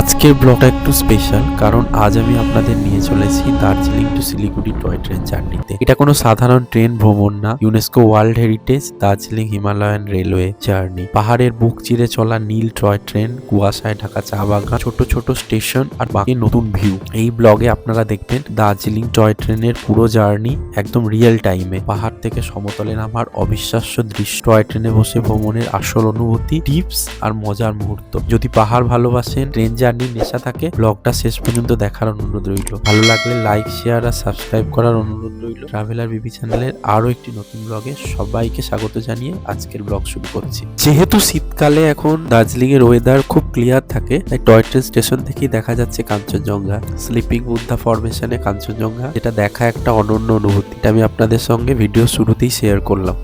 আজকের ব্লগটা একটু স্পেশাল, কারণ আজ আমি আপনাদের নিয়ে চলেছি Darjeeling to Siliguri toy train জার্নিতে। এটা কোনো সাধারণ ট্রেন ভ্রমণ না, UNESCO world heritage Darjeeling Himalayan railway journey. পাহাড়ের বুক চিরে চলা নীল টয় ট্রেন, কুয়াশায় ঢাকা চা বাগান, ছোট ছোট স্টেশন আর বাকি নতুন ভিউ। এই ব্লগে আপনারা দেখবেন দার্জিলিং টয় ট্রেনের পুরো জার্নি একদম রিয়েল টাইমে। পাহাড় থেকে সমতলে নামার অবিশ্বাস্য দৃশ্য, টয় ট্রেনে বসে ভ্রমণের আসল অনুভূতি, টিপস আর মজার মুহূর্ত। যদি পাহাড় ভালোবাসেন, ট্রেন জার্নির নেশা থাকে, ব্লগটা শেষ পর্যন্ত দেখার অনুরোধ রইল। ভালো লাগলে লাইক, শেয়ার আর সাবস্ক্রাইব করার অনুরোধ রইল। ট্রাভেলার বিবি চ্যানেলের আরো একটি নতুন ব্লগে সবাইকে স্বাগত জানিয়ে আজকের ব্লগ শুরু করছি। যেহেতু শীতকালে এখন দার্জিলিং এর ওয়েদার খুব ক্লিয়ার থাকে, তাই টয় ট্রেন স্টেশন থেকেই দেখা যাচ্ছে কাঞ্চনজঙ্ঘা। স্লিপিং বুদ্ধা ফরমেশনে কাঞ্চনজঙ্ঘা, যেটা দেখা একটা অনন্য অনুভূতি। এটা আমি আপনাদের সঙ্গে ভিডিও শুরুতেই শেয়ার করলাম।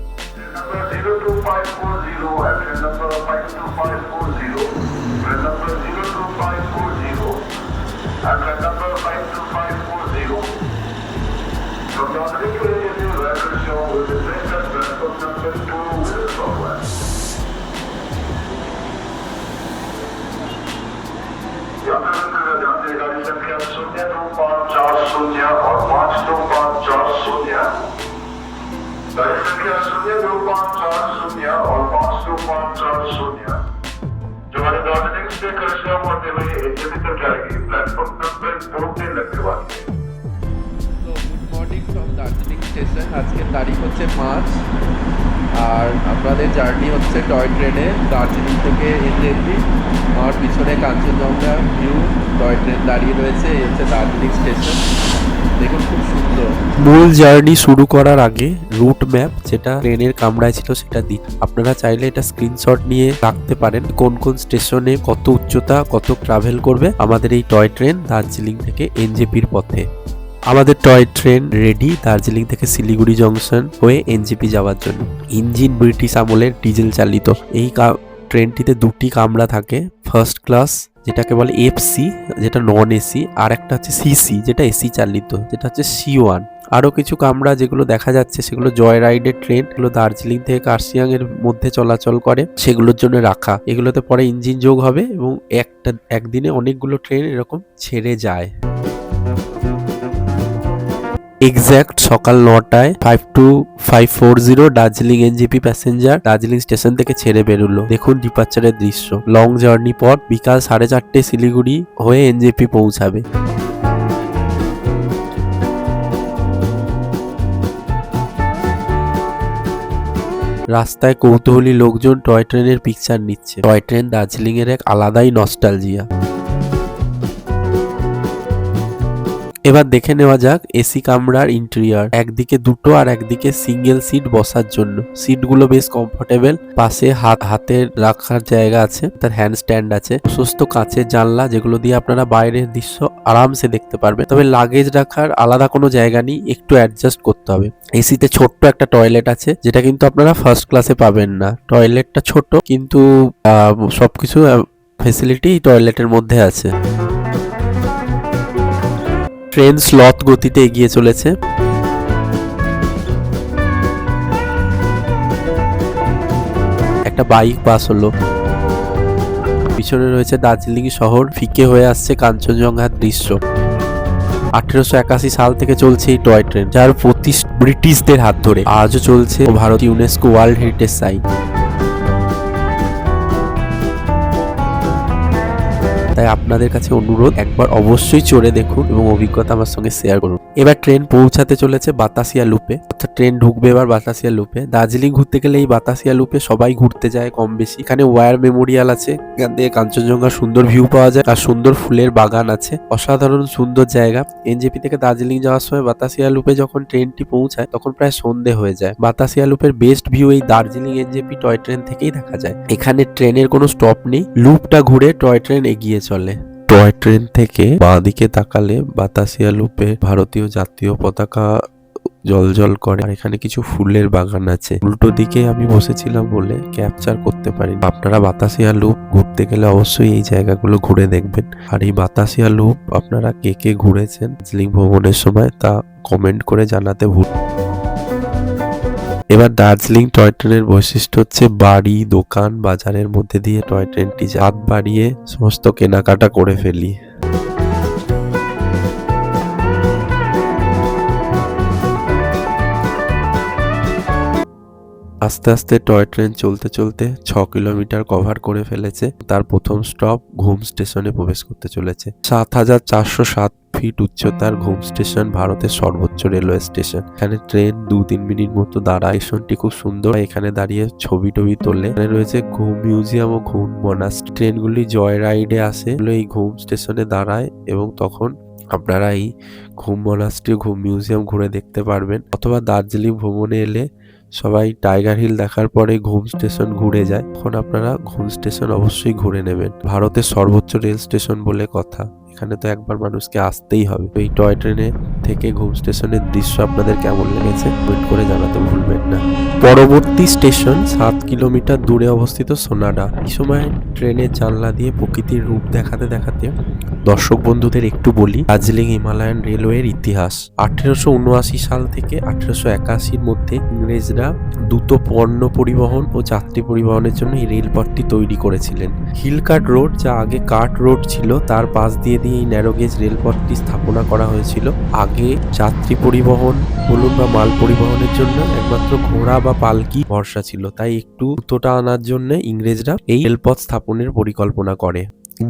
गाड़ी संख्या 0250 और 5250, गाड़ी संख्या 0250 और 5250 जो हमारे दार्जिलिंग से करिश्मा होते हुए एनजेपी तक जाएगी, प्लेटफॉर्म नंबर 2 पे लगने वाली है। Good morning from Darjeeling station. আজকের তারিখ হচ্ছে 5 আর আপনাদের জার্নি হচ্ছে টয় ট্রেনে দার্জিলিং থেকে এনজেপি। আমার পিছনে কাঞ্চনজঙ্ঘা ভিউ, টয় ট্রেন দাঁড়িয়ে রয়েছে। এই হচ্ছে দার্জিলিং স্টেশন, দেখুন খুব সুন্দর। মূল জার্নি শুরু করার আগে রুট ম্যাপ, যেটা ট্রেনের কামরায় ছিল, সেটা দিই। আপনারা চাইলে এটা স্ক্রিনশট নিয়ে রাখতে পারেন, কোন কোন স্টেশনে কত উচ্চতা, কত ট্রাভেল করবে আমাদের এই টয় ট্রেন দার্জিলিং থেকে এনজেপির পথে। আমাদের টয় ট্রেন রেডি দার্জিলিং থেকে শিলিগুড়ি জংশন হয়ে এনজেপি যাওয়ার জন্য। ইঞ্জিন ব্রিটিশ আমলের ডিজেল চালিত। এই ট্রেনটিতে দুটি কামরা থাকে, ফার্স্ট ক্লাস যেটাকে বলে এফসি, যেটা নন এসি, আর একটা হচ্ছে সিসি যেটা এসি চালিত, যেটা হচ্ছে C1। আরো কিছু কামরা যেগুলো দেখা যাচ্ছে সেগুলো জয় রাইডের ট্রেন, এগুলো দার্জিলিং থেকে কার্শিয়াং এর মধ্যে চলাচল করে, সেগুলোর জন্য রাখা। এগুলোতে পরে ইঞ্জিন যোগ হবে এবং একদিনে অনেকগুলো ট্রেন এরকম ছেড়ে যায়। এক্স্যাক্ট সকাল 9টায় 52540 Darjeeling NJP passenger Darjeeling station থেকে ছেড়ে বেরোলো। দেখুন ডিপার্চারের দৃশ্য। লং জার্নি পর বিকাল 4:30 শিলিগুড়ি হয়ে এনজেপি পৌঁছাবে। রাস্তায় কৌতূহলী লোকজন টয় ট্রেনের পিকচার নিচ্ছে। টয় ট্রেন দার্জিলিং এর এক আলাদাই নস্টালজিয়া। এবার দেখে নেওয়া যাক এসি কামরার ইন্টেরিয়র। একদিকে দুটো আর একদিকে সিঙ্গেল সিট বসার জন্য। সিটগুলো বেশ কমফোর্টেবল। পাশে হাতের রাখার জায়গা আছে, তার হ্যান্ড স্ট্যান্ড আছে। প্রশস্ত কাঁচের জানলা, যেগুলো দিয়ে আপনারা বাইরের দৃশ্য আরামসে দেখতে পারবেন। তবে লাগেজ রাখার আলাদা কোনো জায়গা নেই, একটু অ্যাডজাস্ট করতে হবে। এসিতে ছোট্ট একটা টয়লেট আছে, যেটা কিন্তু আপনারা ফার্স্ট ক্লাসে পাবেন না। টয়লেটটা ছোট, কিন্তু সবকিছু ফেসিলিটি টয়লেটের মধ্যে আছে। ট্রেন স্লথ গতিতে এগিয়ে চলেছে। একটা বাইক পাস হলো। পিছনে রয়েছে দার্জিলিং শহর, ফিকে হয়ে আসছে কাঞ্চনজঙ্ঘার দৃশ্য। 1881 সাল থেকে চলছে এই টয় ট্রেন, যার ব্রিটিশদের হাত ধরে আজও চলছে। ভারতীয় ইউনেস্কো ওয়ার্ল্ড হেরিটেজ সাইট। তাই আপনাদের কাছে অনুরোধ, একবার অবশ্যই চড়ে দেখুন এবং অভিজ্ঞতা আমার সঙ্গে শেয়ার করুন। এবার ট্রেন পৌঁছাতে চলেছে বাতাসিয়া লুপে, অর্থাৎ ট্রেন ঢুকবে এবার বাতাসিয়া লুপে। দার্জিলিং ঘুরতে গেলে এই বাতাসিয়া লুপে সবাই ঘুরতে যায় কম বেশি। এখানে ওয়ার মেমোরিয়াল আছে, এখান থেকে কাঞ্চনজঙ্ঘার সুন্দর ভিউ পাওয়া যায়, আর সুন্দর ফুলের বাগান আছে। অসাধারণ সুন্দর জায়গা। এনজেপি থেকে দার্জিলিং যাওয়ার সময় বাতাসিয়া লুপে যখন ট্রেনটি পৌঁছায় তখন প্রায় সন্ধে হয়ে যায়। বাতাসিয়া লুপের বেস্ট ভিউ এই দার্জিলিং এনজেপি টয় ট্রেন থেকেই দেখা যায়। এখানে ট্রেনের কোনো স্টপ নেই, লুপটা ঘুরে টয় ট্রেন এগিয়ে চলে। টয় ট্রেন থেকে বাঁদিকে তাকালে বাতাসিয়া লুপে ভারতীয় জাতীয় পতাকা জলজল করে, আর এখানে কিছু ফুলের বাগান আছে। উল্টো দিকে আমি বসেছিলাম বলে ক্যাপচার করতে পারি। আপনারা বাতাসিয়া লুপ ঘুরতে গেলে অবশ্যই এই জায়গাগুলো ঘুরে দেখবেন। আর এই বাতাসিয়া লুপ আপনারা কে কে ঘুরেছেন দার্জিলিং ভ্রমণের সময় তা কমেন্ট করে জানাতে ভুল। এবার দার্জিলিং টয় ট্রেনের বৈশিষ্ট্য হচ্ছে বাড়ি, দোকান, বাজারের মধ্যে দিয়ে টয় ট্রেনটি হাত বাড়িয়ে সমস্ত কেনাকাটা করে ফেলি। আস্তে আস্তে টয় ট্রেন চলতে চলতে 6 কিলোমিটার কভার করে ফেলেছে। তার প্রথম স্টপ ঘুম স্টেশনে প্রবেশ করতে চলেছে। ৭,৪০৭ ফিট উচ্চতার ঘুম স্টেশন ভারতের সর্বোচ্চ রেলওয়ে স্টেশন। এখানে ট্রেন ২-৩ মিনিট মতো দাঁড়ায়। স্টেশনটি খুব সুন্দর। এখানে দাঁড়িয়ে ছবি টবি তোলে। এখানে রয়েছে ঘুম মিউজিয়াম ও ঘুম মনাস্ট্রি। ট্রেনগুলি জয় রাইডে আসে, এই ঘুম স্টেশনে দাঁড়ায় এবং তখন আপনারা এই ঘুম মনাস্ট্রি, ঘুম মিউজিয়াম ঘুরে দেখতে পারবেন। অথবা দার্জিলিং ভ্রমণে এলে সবাই টাইগার হিল দেখার পরে ঘুম স্টেশন ঘুরে যায়, তখন আপনারা ঘুম স্টেশন অবশ্যই ঘুরে নেবেন। ভারতের সর্বোচ্চ রেল স্টেশন বলে কথা, এখানে তো একবার মানুষকে আসতেই হবে। এই টয় ট্রেনে থেকে ঘুম স্টেশনের দৃশ্য আপনাদের কেমন লেগেছে কমেন্ট করে জানাতে ভুলবেন না। পরবর্তী স্টেশন 7 কিলোমিটার দূরে অবস্থিত সোনাডা। এই সময় ট্রেনের জানলা দিয়ে প্রকৃতির রূপ দেখাতে দেখাতে দর্শক বন্ধুদের একটু বলি দার্জিলিং হিমালয়ান রেলওয়ের ইতিহাস। 1879 সাল থেকে 1881 মধ্যে ইংরেজরা দ্রুত পণ্য পরিবহন ও যাত্রী পরিবহনের জন্য এই রেলপথটি তৈরি করেছিলেন। হিল কাট রোড, যা আগে কাট রোড ছিল, তার পাশ দিয়ে এই ন্যারোগেজ রেলপথটি স্থাপনা করা হয়েছিল। আগে যাত্রী পরিবহন বলুন বা মাল পরিবহনের জন্য একমাত্র ঘোড়া বা পালকি ভরসা ছিল, তাই একটু দ্রুততা আনার জন্য ইংরেজরা এই রেলপথ স্থাপনের পরিকল্পনা করে।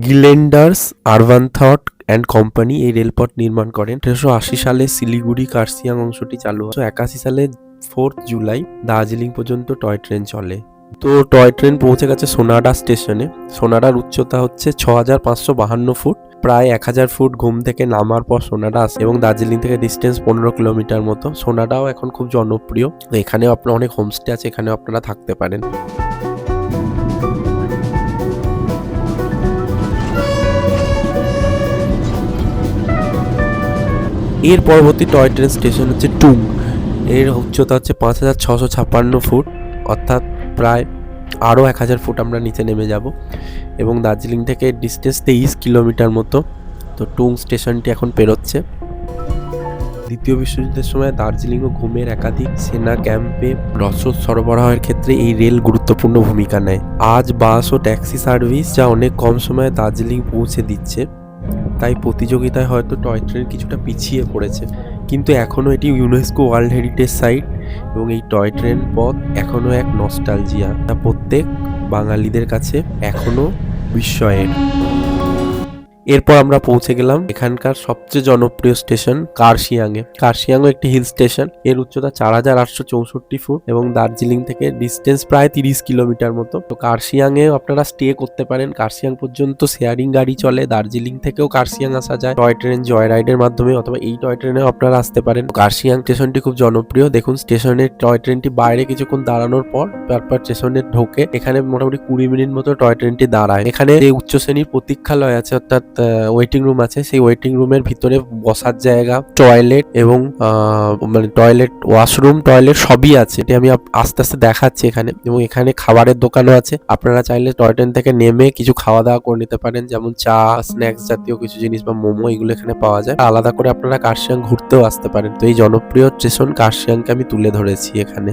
গিলেন্ডার্স আরভানথট অ্যান্ড কোম্পানি এই রেলপথ নির্মাণ করেন। 1880 সালে শিলিগুড়ি কার্সিয়াং অংশটি চালু হয়। 81 সালে 4 জুলাই দার্জিলিং পর্যন্ত টয় ট্রেন চলে। তো টয় ট্রেন পৌঁছে গেছে সোনাডা স্টেশনে। সোনাডার উচ্চতা হচ্ছে 6552 ফুট, প্রায় 1000 ফুট ঘুম থেকে নামার পর সোনাডা আসে এবং দার্জিলিং থেকে ডিস্টেন্স 15 কিলোমিটার মতো। সোনাডাও এখন খুব জনপ্রিয়। এখানেও আপনার অনেক হোমস্টে আছে, এখানেও আপনারা থাকতে পারেন। এর পরবর্তী টয় ট্রেন স্টেশন হচ্ছে টুং। এর উচ্চতা হচ্ছে 5656 ফুট, অর্থাৎ প্রায় আরও 1000 ফুট আমরা নিচে নেমে যাব এবং দার্জিলিং থেকে ডিস্টেন্স 23 কিলোমিটার মতো। তো টুং স্টেশনটি এখন পেরোচ্ছে। দ্বিতীয় বিশ্বযুদ্ধের সময় দার্জিলিং ও ঘুমের একাধিক সেনা ক্যাম্পে রসদ সরবরাহের ক্ষেত্রে এই রেল গুরুত্বপূর্ণ ভূমিকা নেয়। আজ বাস ও ট্যাক্সি সার্ভিস যা অনেক কম সময়ে দার্জিলিং পৌঁছে দিচ্ছে, তাই প্রতিযোগিতায় হয়তো টয় ট্রেন কিছুটা পিছিয়ে পড়েছে, কিন্তু এখনও এটি ইউনেস্কো ওয়ার্ল্ড হেরিটেজ সাইট এবং এই টয় ট্রেন পথ এখনও এক নস্টালজিয়া, যা প্রত্যেক বাঙালিদের কাছে এখনও বিস্ময়ের। এরপর আমরা পৌঁছে গেলাম এখানকার সবচেয়ে জনপ্রিয় স্টেশন কার্শিয়াংয়ে। কার্শিয়াংও একটি হিল স্টেশন। এর উচ্চতা 4864 ফুট এবং দার্জিলিং থেকে ডিস্টেন্স প্রায় 30 কিলোমিটার মতো। তো কার্শিয়াংয়ে আপনারা স্টে করতে পারেন। কার্শিয়াং পর্যন্ত শেয়ারিং গাড়ি চলে। দার্জিলিং থেকেও কার্শিয়াং আসা যায় টয় ট্রেন জয় রাইডের মাধ্যমে, অথবা এই টয় ট্রেনেও আপনারা আসতে পারেন। কার্শিয়াং স্টেশনটি খুব জনপ্রিয়। দেখুন স্টেশনের টয় ট্রেনটি বাইরে কিছুক্ষণ দাঁড়ানোর পর তারপর স্টেশনে ঢোকে। এখানে মোটামুটি 20 মিনিট মতো টয় ট্রেনটি দাঁড়ায়। এখানে যে উচ্চ শ্রেণীর প্রতীক্ষালয় আছে, অর্থাৎ ওয়েটিং রুম আছে, সেই ওয়েটিং রুমের ভিতরে বসার জায়গা, টয়লেট এবং মানে টয়লেট, ওয়াশরুম, টয়লেট সবই আছে। এটি আমি আস্তে আস্তে দেখাচ্ছি এখানে। এবং এখানে খাবারের দোকানও আছে। আপনারা চাইলে টয় ট্রেন থেকে নেমে কিছু খাওয়া দাওয়া করে নিতে পারেন, যেমন চা, স্ন্যাক্স জাতীয় কিছু জিনিস বা মোমো, এগুলো এখানে পাওয়া যায়। আলাদা করে আপনারা কার্শিয়াং ঘুরতেও আসতে পারেন। তো এই জনপ্রিয় স্টেশন কার্শিয়াংকে আমি তুলে ধরেছি এখানে।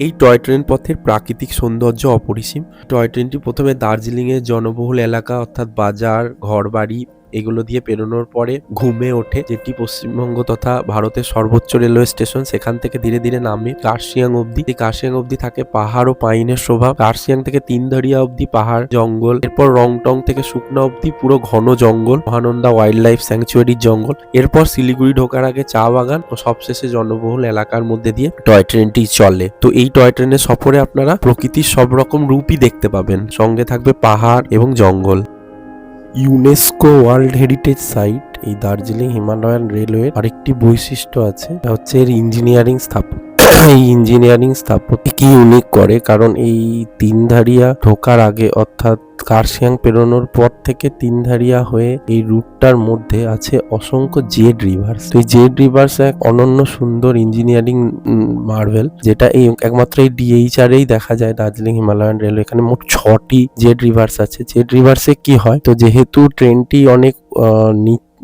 এই টয় ট্রেন পথের প্রাকৃতিক সৌন্দর্য অপরিসীম। টয় ট্রেনটি প্রথমে দার্জিলিংয়ের জনবহুল এলাকা অর্থাৎ বাজার, ঘরবাড়ি এগুলো দিয়ে পেরোনোর পরে ঘুমে ওঠে, যেটি পশ্চিমবঙ্গ তথা ভারতের সর্বোচ্চ রেলওয়ে স্টেশন। সেখান থেকে ধীরে ধীরে নামে কার্শিয়াং অবধি। এই কার্শিয়াং অবধি থাকে পাহাড় ও পাইনের শোভা। কার্শিয়াং থেকে তিনধারিয়া অবধি পাহাড়, জঙ্গল। এরপর রংটং থেকে সুকনা অবধি পুরো ঘন জঙ্গল, মহানন্দা ওয়াইল্ড লাইফ স্যাংচুয়ারির জঙ্গল। এরপর শিলিগুড়ি ঢোকার আগে চা বাগান ও সবশেষে জনবহুল এলাকার মধ্যে দিয়ে টয় ট্রেনটি চলে। তো এই টয় ট্রেনের সফরে আপনারা প্রকৃতির সব রকম রূপই দেখতে পাবেন, সঙ্গে থাকবে পাহাড় এবং জঙ্গল। ইউনেস্কো ওয়ার্ল্ড হেরিটেজ সাইট এই দার্জিলিং হিমালয়ান রেলওয়ের আরেকটি বৈশিষ্ট্য আছে, হচ্ছে এর ইঞ্জিনিয়ারিং স্থাপত্য। এই ইঞ্জিনিয়ারিং স্থাপত্য কি ইউনিক করে, কারণ এই তিনধারিয়া ঢোকার আগে অর্থাৎ কার্শিয়াং পেরোনোর পর থেকে তিনধারিয়া হয়ে এই রুটটার মধ্যে আছে অসংখ্য জেড রিভার্স। তো এই জেড রিভার্স এক অনন্য সুন্দর ইঞ্জিনিয়ারিং মার্ভেল, যেটা এই একমাত্র এই ডিএইচআর এই দেখা যায় দার্জিলিং হিমালয়ান রেলওয়ে। এখানে মোট 6টি জেড রিভার্স আছে। জেড রিভার্সে কি হয়, তো যেহেতু ট্রেনটি অনেক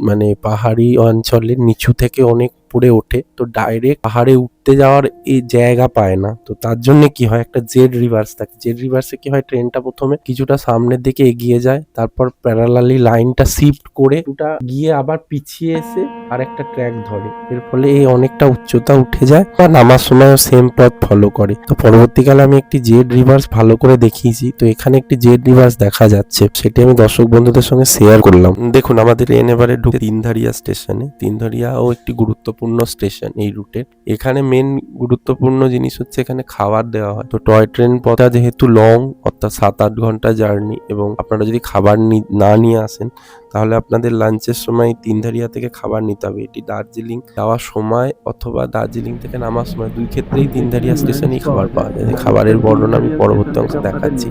মানে পাহাড়ি অঞ্চলের নিচু থেকে অনেক উপরে ওঠে, তো ডাইরেক্ট পাহাড়ে উঠতে যাওয়ার এই জায়গা পায় না। তো তার জন্য কি হয়, একটা জেড রিভার্স থাকে। জেড রিভার্সে কি হয়, ট্রেনটা প্রথমে কিছুটা সামনের দিকে এগিয়ে যায়, তারপর প্যারালালি লাইনটা শিফট করে ওটা গিয়ে আবার পিছিয়ে এসে আর একটা ট্র্যাক ধরে। এর ফলে এই অনেকটা উচ্চতা উঠে যায়, বা নামার সময়ও সেম পথ ফলো করে। তো পরবর্তীকালে আমি একটি জেড রিভার্স ভালো করে দেখিয়েছি, তো এখানে একটি জেড রিভার্স দেখা যাচ্ছে, সেটি আমি দর্শক বন্ধুদের সঙ্গে শেয়ার করলাম। দেখুন, আমাদের ট্রেন এবারে ঢুকে তিনধারিয়া স্টেশনে। তিনধারিয়াও একটি গুরুত্বপূর্ণ স্টেশন এই রুটের। এখানে মেন গুরুত্বপূর্ণ জিনিস হচ্ছে এখানে খাবার দেওয়া হয়। তো টয় ট্রেন পথটা যেহেতু লং, অর্থাৎ 7-8 ঘন্টা জার্নি, এবং আপনারা যদি খাবার না নিয়ে আসেন তাহলে আপনাদের লাঞ্চের সময় তিনধারিয়া থেকে খাবার নিতে হবে। এটি দার্জিলিং যাওয়ার সময় অথবা দার্জিলিং থেকে নামার সময় দুই ক্ষেত্রেই তিনধারিয়া স্টেশনেই খাবার পাওয়া যায়। খাবারের বর্ণনা আমি পরবর্তী অংশে দেখাচ্ছি।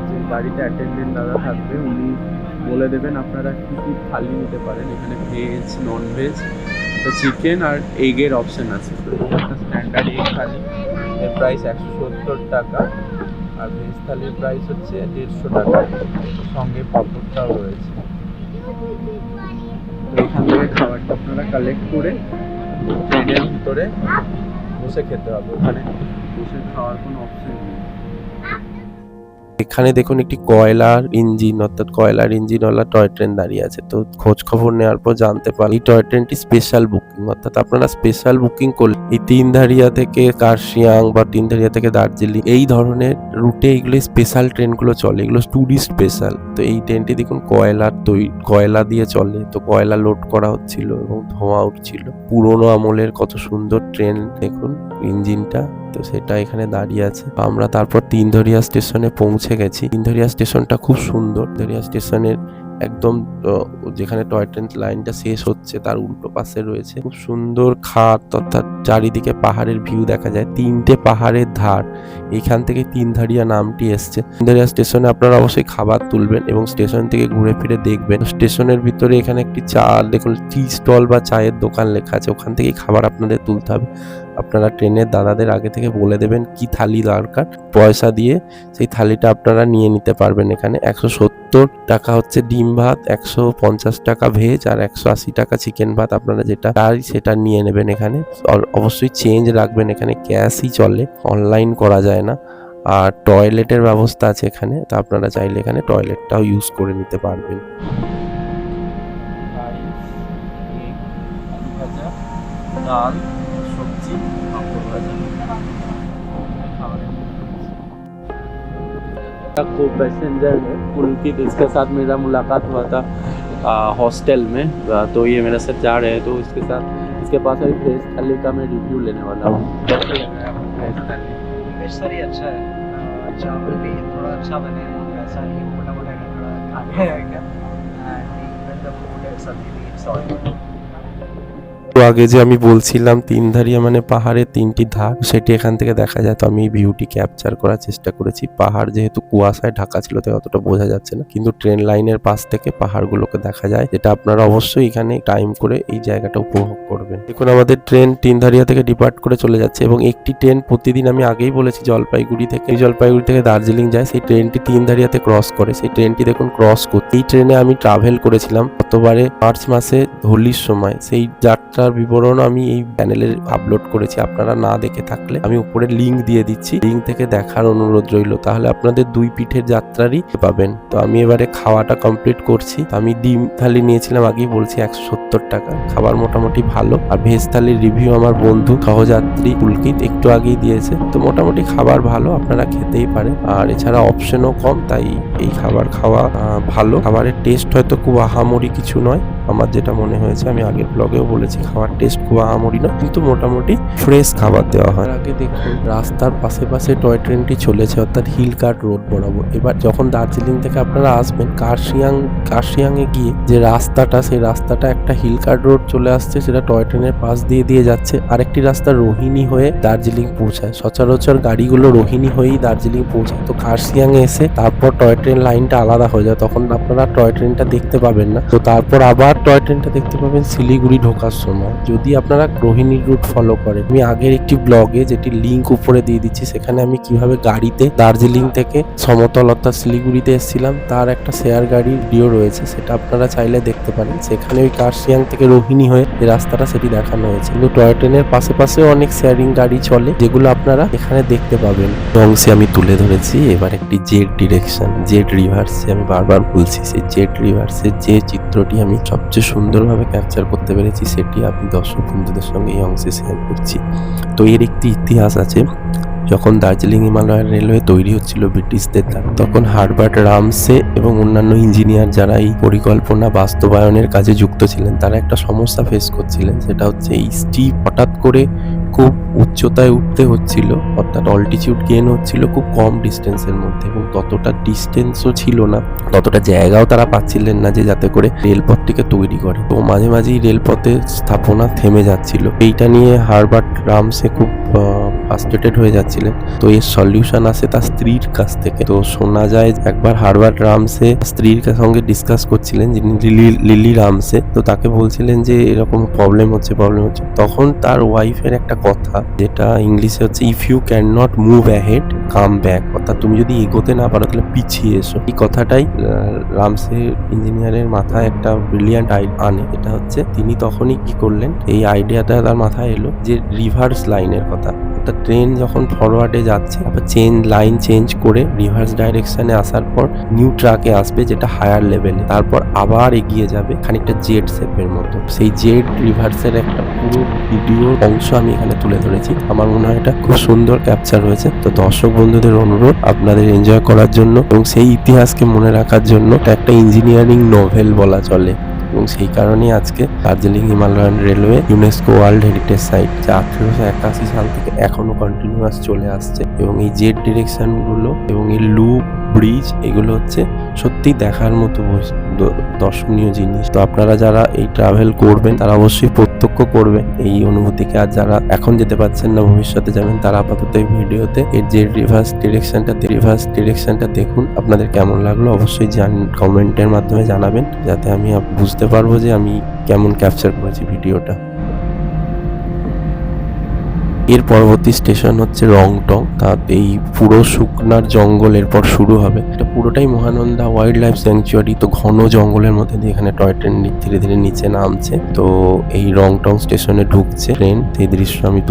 যে গাড়িতে অ্যাটেন্ডেন্ট দাদা থাকবে উনি বলে দেবেন আপনারা কি কি থালি নিতে পারেন। এখানে ভেজ, নন ভেজ, তো চিকেন আর এগের অপশন আছে। তো এই একটা স্ট্যান্ডার্ড এগ থালি, এর প্রাইস 170 টাকা, আর ভেজ থালির প্রাইস হচ্ছে 150 টাকা, সঙ্গে পাঁপড়টাও রয়েছে। তো এখান থেকে খাবারটা আপনারা কালেক্ট করে ট্রেনের ভিতরে বসে খেতে হবে। ওখানে বসে খাওয়ার কোনো অপশন নেই। এখানে দেখুন একটি কয়লার ইঞ্জিন, অর্থাৎ কয়লার ইঞ্জিনওয়ালা টয় ট্রেন দাঁড়িয়ে আছে। তো খোঁজ খবর নেওয়ার পর জানতে পারলাম এই টয় ট্রেনটি স্পেশাল বুকিং, অর্থাৎ আপনারা স্পেশাল বুকিং করলে এই তিনধারিয়া থেকে কার্শিয়াং বা তিনধারিয়া থেকে দার্জিলিং এই ধরনের রুটে এইগুলো স্পেশাল ট্রেনগুলো চলে, এগুলো ট্যুরিস্ট স্পেশাল। তো এই ট্রেনটি দেখুন কয়লা দিয়ে চলে, তো কয়লা লোড করা হচ্ছিল এবং ধোঁয়া উঠছিল। পুরোনো আমলের কত সুন্দর ট্রেন দেখুন ইঞ্জিনটা। তো সেটা এখানে দাঁড়িয়ে আছে। আমরা তারপর তিনধারিয়া স্টেশনে পৌঁছে গেছি। তিনধারিয়া স্টেশনটা খুব সুন্দর। তিনধারিয়া স্টেশনের একদম যেখানে টয় ট্রেন লাইনটা শেষ হচ্ছে তার উল্টো পাশে রয়েছে খুব সুন্দর খাত, অর্থাৎ চারিদিকে পাহাড়ের ভিউ দেখা যায়, 3টে পাহাড়ের ধার। এইখান থেকে তিনধারিয়া নামটি এসছে। তিনধারিয়া স্টেশনে আপনারা অবশ্যই খাবার তুলবেন এবং স্টেশন থেকে ঘুরে ফিরে দেখবেন। স্টেশনের ভিতরে এখানে একটি চা দেখুন, টি স্টল বা চায়ের দোকান লেখা আছে, ওখান থেকেই খাবার আপনাদের তুলতে হবে। আপনারা ট্রেনের দাদাদের আগে থেকে বলে দেবেন কি থালি দরকার, পয়সা দিয়ে সেই থালিটা আপনারা নিয়ে নিতে পারবেন। এখানে 170 টাকা হচ্ছে ডিম ভাত, 150 টাকা ভেজ, আর 180 টাকা চিকেন ভাত। আপনারা যেটা চাই সেটা নিয়ে নেবেন। এখানে অবশ্যই চেঞ্জ রাখবেন, এখানে ক্যাশই চলে, অনলাইন করা যায় না। আর টয়লেটের ব্যবস্থা আছে এখানে, তো আপনারা চাইলে এখানে টয়লেটটাও ইউজ করে নিতে পারবেন। ডাল, सब्जी, पापड़ भाजा। को पैसेंजर है पुलकित, इसके साथ मेरा मुलाकात हुआ था हॉस्टल में। तो ये मेरे साथ जा रहे हैं, तो इसके साथ इसके पास अभी वेज थाली का मैं रिव्यू लेने वाला हूँ। कैसा लग रहा है आपको वेज थाली? वेज थाली अच्छा है, चावल भी थोड़ा अच्छा बने हैं, ऐसा नहीं मोटा मोटा थोड़ा खाने है क्या, एंड द फूड एंड सब्जी भी सॉल्ट। তো আগে যে আমি বলছিলাম তিনধারিয়া মানে পাহাড়ের 3টি ধার, সেটি এখান থেকে দেখা যায়। তো আমি এই ভিউটি ক্যাপচার করার চেষ্টা করেছি। পাহাড় যেহেতু কুয়াশায় ঢাকা ছিল তাই অতটা বোঝা যাচ্ছে না, কিন্তু ট্রেন লাইনের পাশ থেকে পাহাড়গুলোকে দেখা যায়, যেটা আপনারা অবশ্যই এখানে টাইম করে এই জায়গাটা উপভোগ করবেন। দেখুন আমাদের ট্রেন তিনধারিয়া থেকে ডিপার্ট করে চলে যাচ্ছে, এবং একটি ট্রেন প্রতিদিন, আমি আগেই বলেছি জলপাইগুড়ি থেকে দার্জিলিং যায়, সেই ট্রেনটি তিনধারিয়াতে ক্রস করে। সেই ট্রেনটি দেখুন ক্রস করতে, এই ট্রেনে আমি ট্রাভেল করেছিলাম গতবারে মার্চ মাসে হোলির সময়। সেই যাত্রার বিবরণ আমি এই চ্যানেলে আপলোড করেছি, আপনারা না দেখে থাকলে আমি উপরে লিংক দিয়ে দিচ্ছি, লিংক থেকে দেখার অনুরোধ রইল, তাহলে আপনাদের দুই পিঠের যাত্রারই পাবেন। তো আমি এবারে খাওয়াটা কমপ্লিট করছি। আমি ডিম থালি নিয়েছিলাম, আগেই বলছি 170 টাকা, খাবার মোটামুটি ভালো। আর ভেজ থালির রিভিউ আমার বন্ধু সহযাত্রী পুলকিত একটু আগেই দিয়েছে। তো মোটামুটি খাবার ভালো, আপনারা খেতেই পারেন। আর এছাড়া অপশনও কম, তাই এই খাবার খাওয়া ভালো। খাবারের টেস্ট হয়তো খুব আহামরি কিছু নয়, আমার যেটা মনে হয়েছে, আমি আগের ব্লগেও বলেছি খাবার টেস্ট খুব আহামরি না, কিন্তু মোটামুটি ফ্রেশ খাবার দেওয়া হয়। আগে দেখুন রাস্তার পাশে পাশে টয় ট্রেনটি চলেছে, অর্থাৎ হিল কার্ট রোড বরাবর। এবার যখন দার্জিলিং থেকে আপনারা আসবেন কার্শিয়াং এ গিয়ে যে রাস্তাটা, সেই রাস্তাটা একটা হিল কার্ট রোড চলে আসছে, সেটা টয় ট্রেনের পাশ দিয়ে যাচ্ছে। আরেকটি রাস্তা রোহিণী হয়ে দার্জিলিং পৌঁছায়। সচরাচর গাড়িগুলো রোহিণী হয়েই দার্জিলিং পৌঁছায়। তো কার্শিয়াং এ এসে তারপর টয় ট্রেন লাইনটা আলাদা হয়ে যায়, তখন আপনারা টয় ট্রেনটা দেখতে পাবেন না। তো তারপর আবার টয় ট্রেনটা দেখতে পাবেন শিলিগুড়ি ঢোকার সময়। যদি আপনারা রোহিণীর রুট ফলো করেন, আমি আগের একটি ব্লগে যেটি লিঙ্ক উপরে দিয়ে দিচ্ছি, সেখানে আমি কিভাবে গাড়িতে দার্জিলিং থেকে সমতলতা শিলিগুড়িতে এসেছিলাম তার একটা শেয়ার গাড়ির ভিডিও রয়েছে, সেটা আপনারা চাইলে দেখতে পারেন। সেখানে ওই কার্শিয়াং থেকে রোহিণী হয়ে যে রাস্তাটা সেটি দেখানো হয়েছে। কিন্তু টয় ট্রেনের পাশে অনেক শেয়ারিং গাড়ি চলে, যেগুলো আপনারা এখানে দেখতে পাবেন। অংশে আমি তুলে ধরেছি এবার একটি জেড ডিরেকশন, জেড রিভার্সে আমি বারবার বলছি, সেই জেড রিভার্সের যে চিত্রটি আমি সবচেয়ে সুন্দরভাবে ক্যাপচার করতে পেরেছি সেটি আমি দর্শক বন্ধুদের সঙ্গে এই অংশে শেয়ার করছি। তো এর একটি ইতিহাস আছে। যখন দার্জিলিং হিমালয়ান রেলওয়ে তৈরি হচ্ছিল ব্রিটিশদের দ্বারা, তখন হারবার্ট রামসে এবং অন্যান্য ইঞ্জিনিয়ার যারা এই পরিকল্পনা বাস্তবায়নের কাজে যুক্ত ছিলেন, তারা একটা সমস্যা ফেস করছিলেন। সেটা হচ্ছে এই স্টিপ হঠাৎ করে খুব উচ্চতায় উঠতে হচ্ছিল, অর্থাৎ অল্টিটিউড গেইন হচ্ছিল খুব কম ডিস্টেন্সের মধ্যে, এবং ততটা ডিস্টেন্সও ছিল না, ততটা জায়গাও তারা পাচ্ছিলেন না যে যাতে করে রেলপথটিকে তৈরি করে। তো মাঝে মাঝেই রেলপথের স্থাপনা থেমে যাচ্ছিল। এইটা নিয়ে হারবার্ট রামসে খুব ফ্রাস্ট্রেটেড হয়ে যাচ্ছিলেন। তো এর সলিউশন আসে তার স্ত্রীর কাছ থেকে। তো শোনা যায় একবার হারবার্ট রামসে স্ত্রীর সঙ্গে ডিসকাস করছিলেন, যিনি লিলি রামসে। তো তাকে বলছিলেন যে এরকম প্রবলেম হচ্ছে। তখন তার ওয়াইফের একটা কথা, যেটা ইংলিশে হচ্ছে if you can not move ahead come back, অর্থাৎ তুমি যদি এগোতে না পারো তাহলে পিছিয়ে এসো। এই কথাটাই রামসে ইঞ্জিনিয়ারের মাথায় একটা ব্রিলিয়ান্ট আনে। এটা হচ্ছে তিনি তখনই কি করলেন, এই আইডিয়াটা তার মাথায় এলো যে রিভার্স লাইনের কথা। একটা ট্রেন যখন ফরওয়ার্ডে যাচ্ছে, আবার লাইন চেঞ্জ করে রিভার্স ডাইরেকশনে আসার পর নিউ ট্র্যাকে আসবে, যেটা হায়ার লেভেলে, তারপর আবার এগিয়ে যাবে খানিকটা জেড শেপের মতো। সেই জেড রিভার্সের একটা পুরো ভিডিও অংশ আমি এখানে তুলে ধরেছি। আমার মনে হয় এটা খুব সুন্দর ক্যাপচার হয়েছে। তো দর্শক বন্ধুদের অনুরোধ আপনাদের এনজয় করার জন্য এবং সেই ইতিহাসকে মনে রাখার জন্য এটা একটা ইঞ্জিনিয়ারিং নোভেল বলা চলে। এবং সেই কারণেই আজকে Darjeeling Himalayan railway UNESCO world heritage site, যা 1881 সাল থেকে এখনো কন্টিনিউয়াস চলে আসছে। এবং এই জেড ডিরেকশন গুলো এবং এই লুপ ব্রিজ, এগুলো হচ্ছে সত্যি দেখার মতো দর্শনীয় জিনিস। তো আপনারা যারা এই ট্রাভেল করবেন তারা অবশ্যই প্রত্যক্ষ করবেন এই অনুভূতিকে। আর যারা এখন যেতে পারছেন না, ভবিষ্যতে যাবেন, তারা আপাতত এই ভিডিওতে এর যে রিভার্স ডিরেকশনটা দেখুন। আপনাদের কেমন লাগলো অবশ্যই কমেন্টের মাধ্যমে জানাবেন, যাতে আমি বুঝতে পারবো যে আমি কেমন ক্যাপচার করেছি ভিডিওটা। এর পরবর্তী স্টেশন হচ্ছে রংটং। তা এই পুরো শুকনার জঙ্গল এরপর শুরু হবে। এটা পুরোটাই মহানন্দা ওয়াইল্ড লাইফ স্যাংচুয়ারি। তো ঘন জঙ্গলের মধ্যে দিয়ে এখানে টয় ট্রেন ধীরে ধীরে নিচে নামছে। তো এই রংটং স্টেশনে ঢুকছে ট্রেন, সেই দৃশ্য আমি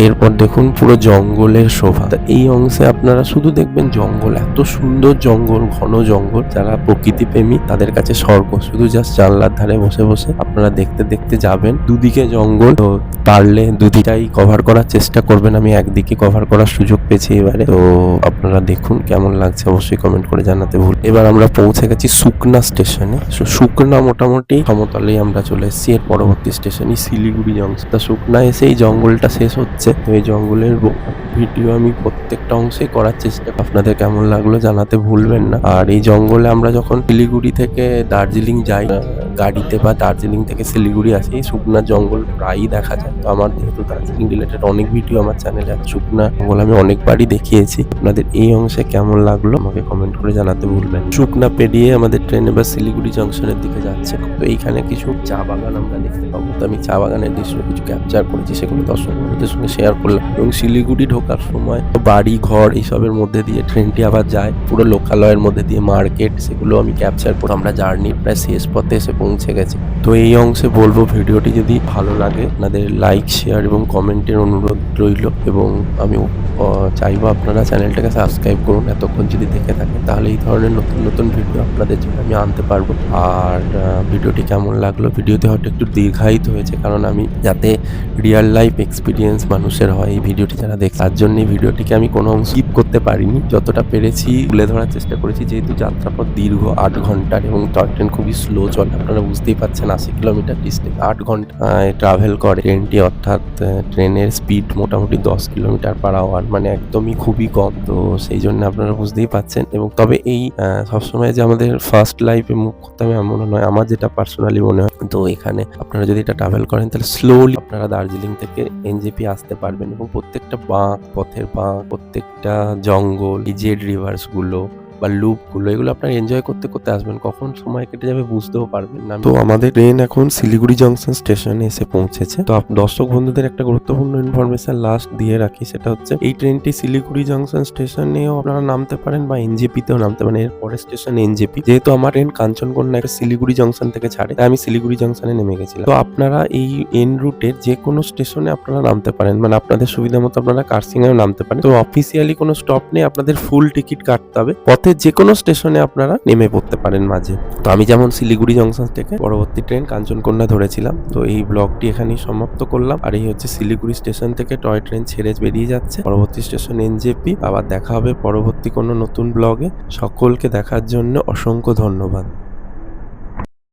এরপর দেখুন পুরো জঙ্গলের শোভা। এই অংশে আপনারা শুধু দেখবেন জঙ্গল, এত সুন্দর জঙ্গল, ঘন জঙ্গল। যারা প্রকৃতি প্রেমী তাদের কাছে স্বর্গ। শুধু জাস্ট জানলার ধারে বসে বসে আপনারা দেখতে দেখতে যাবেন। দুদিকে জঙ্গল, তো পারলে দুদিকটাই কভার করার চেষ্টা করবেন। আমি একদিকে কভার করার সুযোগ পেয়েছি এবারে। তো আপনারা দেখুন কেমন লাগছে, অবশ্যই কমেন্ট করে জানাতে ভুল। এবার আমরা পৌঁছে গেছি সুকনা স্টেশনে। সুকনা মোটামুটি সমতলেই আমরা চলে এসেছি। এর পরবর্তী স্টেশনই শিলিগুড়ি জংশন। তা সুকনা এসে এই জঙ্গলটা শেষ হচ্ছে। তো এই জঙ্গলের ভিডিও আমি প্রত্যেকটা অংশে করার চেষ্টা, আপনাদের কেমন লাগলো জানাতে ভুলবেন না। আর এই জঙ্গলে আমরা যখন শিলিগুড়ি থেকে দার্জিলিং যাই গাড়িতে, বা দার্জিলিং থেকে শিলিগুড়ি আসি, এই শুকনা জঙ্গল প্রায়ই দেখা যায়। তো আমার যেহেতু দার্জিলিং রিলেটেড অনেক ভিডিও আমার চ্যানেলে আছে, শুকনা জঙ্গল আমি অনেকবারই দেখিয়েছি। আপনাদের এই অংশে কেমন লাগলো আমাকে কমেন্ট করে জানাতে ভুলবেন। শুকনা পেরিয়ে আমাদের ট্রেন এবার শিলিগুড়ি জংশনের দিকে যাচ্ছে। তো এইখানে কিছু চা বাগান আমরা দেখতে পাবো। তো আমি চা বাগানের দৃশ্য কিছু ক্যাপচার করেছি, সেগুলো দর্শক বন্ধুদের সঙ্গে শেয়ার করলাম। এবং শিলিগুড়ি ঢোকার সময় বাড়ি ঘর এইসবের মধ্যে দিয়ে ট্রেনটি আবার যায়, পুরো লোকালয়ের মধ্যে দিয়ে মার্কেট, সেগুলো আমি ক্যাপচার করে আমরা জার্নির প্রায় শেষ পথে এসে পৌঁছে গেছি। তো এই অংশে বলবো ভিডিওটি যদি ভালো লাগে আপনাদের লাইক, শেয়ার এবং কমেন্টের অনুরোধ রইল। এবং আমি চাইবো আপনারা চ্যানেলটাকে সাবস্ক্রাইব করুন। এতক্ষণ যদি দেখে থাকেন তাহলে এই ধরনের নতুন নতুন ভিডিও আপনাদের জন্য আমি আনতে পারবো। আর ভিডিওটি কেমন লাগলো, ভিডিওতে হয়তো একটু দীর্ঘায়িত হয়েছে, কারণ আমি যাতে রিয়েল লাইফ এক্সপিরিয়েন্স মানুষের হয় এই ভিডিওটি যারা দেখে, তার জন্য ভিডিওটিকে আমি কোনো স্কিপ করতে পারিনি। যতটা পেরেছি তুলে ধরার চেষ্টা করেছি, যেহেতু যাত্রাপথ দীর্ঘ 8 ঘন্টার এবং টয় ট্রেন খুবই স্লো চলে। আপনারা বুঝতেই পাচ্ছেন 80 কিলোমিটার ডিস্টেন্স 8 ঘন্টায় ট্রাভেল করে ট্রেনটি, অর্থাৎ ট্রেনের স্পিড মোটামুটি 10 কিলোমিটার পার আওয়ার, মানে একদমই খুবই কম। তো সেই জন্য আপনারা বুঝতেই পাচ্ছেন। এবং তবে এই সবসময় যে আমাদের ফার্স্ট লাইফে মুভ করতে হবে এমন নয়, আমার যেটা পার্সোনালি মনে হয়। তো এখানে আপনারা যদি এটা ট্রাভেল করেন তাহলে স্লোলি আপনারা দার্জিলিং থেকে এনজেপি আসতে পারবেন। এবং প্রত্যেকটা বাঁক, পথের বাঁক, প্রত্যেকটা জঙ্গল, এই জেড রিভার্স গুলো, বা লুপগুলো, এগুলো আপনারা এনজয় করতে করতে আসবেন, কখন সময় কেটে যাবে বুঝতেও পারবেন না। তো আমাদের ট্রেন এখন শিলিগুড়ি জংশন স্টেশনে এসে পৌঁছেছে। তো দর্শক বন্ধুদের একটা গুরুত্বপূর্ণ ইনফরমেশন লাস্ট দিয়ে রাখি, সেটা হচ্ছে এই ট্রেনটি শিলিগুড়ি জংশন স্টেশনেও আপনারা নামতে পারেন বা এনজেপিতেও নামতে পারেন। এর পরের স্টেশন এনজেপি, যেহেতু আমার ট্রেন কাঞ্চনকন্যা শিলিগুড়ি জংশন থেকে ছাড়ে, তাই আমি শিলিগুড়ি জংশনে নেমে গেছিলাম। তো আপনারা এই এন রুটের যে কোনো স্টেশনে আপনারা নামতে পারেন, মানে আপনাদের সুবিধা মতো আপনারা কার্সিংয়েও নামতে পারেন। তো অফিসিয়ালি কোনো স্টপ নেই, আপনাদের ফুল টিকিট কাটতে হবে। পথে যে কোনো স্টেশনে আপনারা নেমে পড়তে পারেন মাঝে। তো আমি যেমন শিলিগুড়ি জংশন থেকে পরবর্তী ট্রেন কাঞ্চনকন্যা ধরেছিলাম। তো এই ব্লগটি এখানেই সমাপ্ত করলাম। আর এই হচ্ছে শিলিগুড়ি স্টেশন থেকে টয় ট্রেন ছেড়ে বেরিয়ে যাচ্ছে, পরবর্তী স্টেশন এনজেপি। আবার দেখা হবে পরবর্তী কোনো নতুন ব্লগে। সকলকে দেখার জন্য অসংখ্য ধন্যবাদ।